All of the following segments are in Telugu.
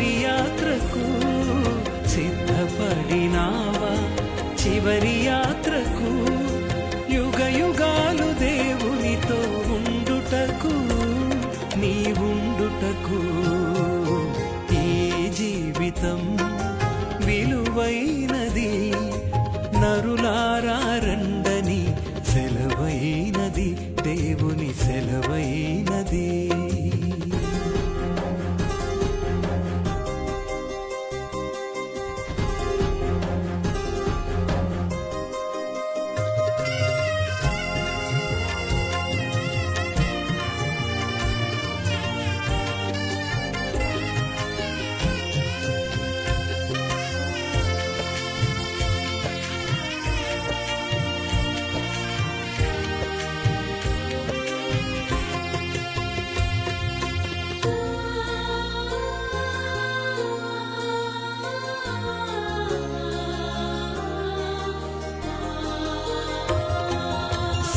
చివరి యాత్రకు సిద్ధపడినావా? చివరి యాత్రకు యుగ యుగాలు దేవునితో ఉండుటకు, నీవుండుటకు. ఈ జీవితం విలువైనది, నరులారా రండని సెలవైనది, దేవుని సెలవైనది.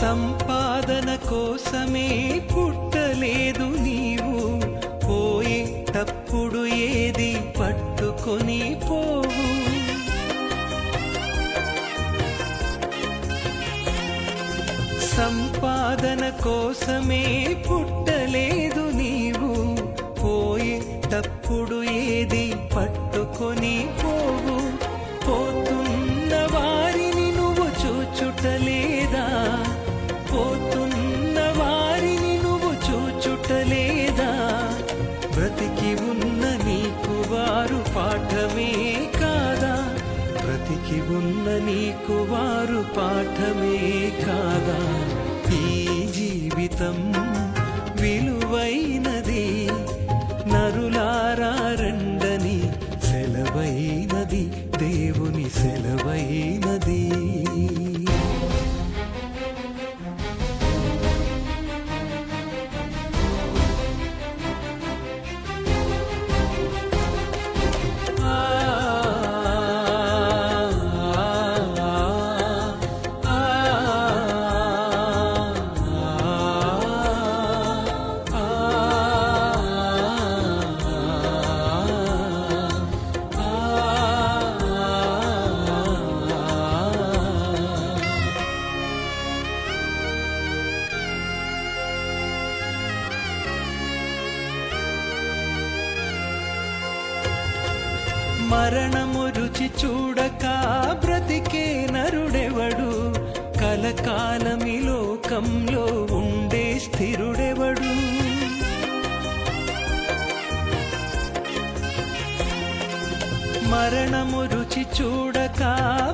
సంపాదన కోసమే పుట్టలేదు నీవు, పోయేటప్పుడు ఏది పట్టుకొని పోవు. సంపాదన కోసమే పుట్టలేదు నీవు, పోయేటప్పుడు ఏది పట్టుకొని పోవు. పోతున్న వారిని నువ్వు చూచుటలేదా? పోతున్న వారిని నువ్వు చూచుటలేదా? బ్రతికి ఉన్న నీకు వారు పాఠమే కాదా? బ్రతికి ఉన్న నీకు వారు పాఠమే కాదా? ఈ జీవితం విలువైనది, నరులారా రండని సెలవైనది, దేవుని సెలవైనది. మరణము రుచి చూడక బ్రతికే నరుడెవడు? కలకాలమి లోకంలో ఉండే స్థిరుడెవడు? మరణము రుచి చూడక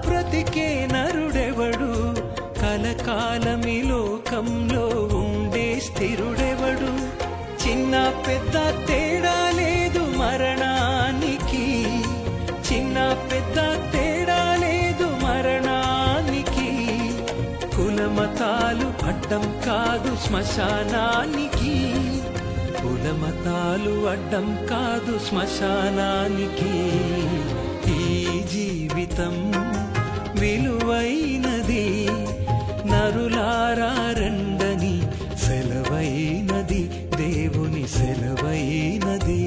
బ్రతికే నరుడెవడు? కలకాలమి లోకంలో ఉండే స్థిరుడెవడు? చిన్న పెద్ద తేడా లేదు మరణానికి, చిన్న పెద్ద తేడా లేదు మరణానికి. కులమతాలు అడ్డం కాదు శ్మశానానికి, కులమతాలు అడ్డం కాదు శ్మశానానికి. ఈ జీవితం విలువైనది, నరులారా రండని సెలవైనది, దేవుని సెలవైనది.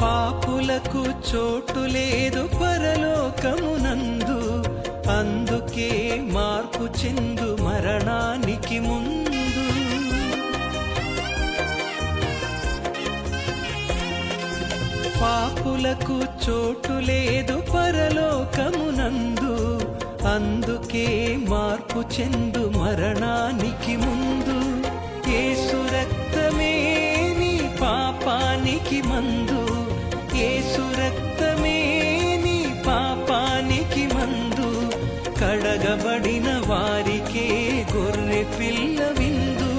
పాపులకు చోటు లేదు పరలోకమునందు, అందుకే మార్పు చెందు మరణానికి ముందు. పాపులకు చోటు లేదు పరలోకమునందు, అందుకే మార్పు చెందు మరణానికి ముందు. యేసు రక్తమే నీ పాపానికి మందు, యేసు రక్తమే నీ పాపానికి మందు. కడగబడిన వారికే గొర్రె పిల్ల విందు,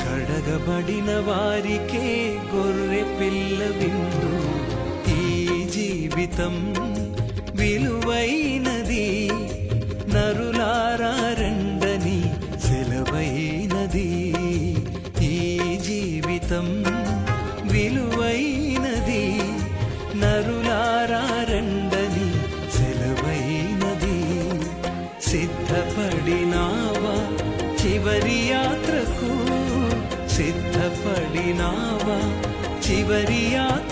కడగబడిన వారికే గొర్రె పిల్ల విందు. ఈ జీవితం విలువైనది, నరులారా రండని సెలవైనది. ఈ జీవితం విలువైనది, నరులారా రండని సెలవైనది. సిద్ధపడినావా చివరి యాత్రకు, సిద్ధపడినావా చివరి యాత్ర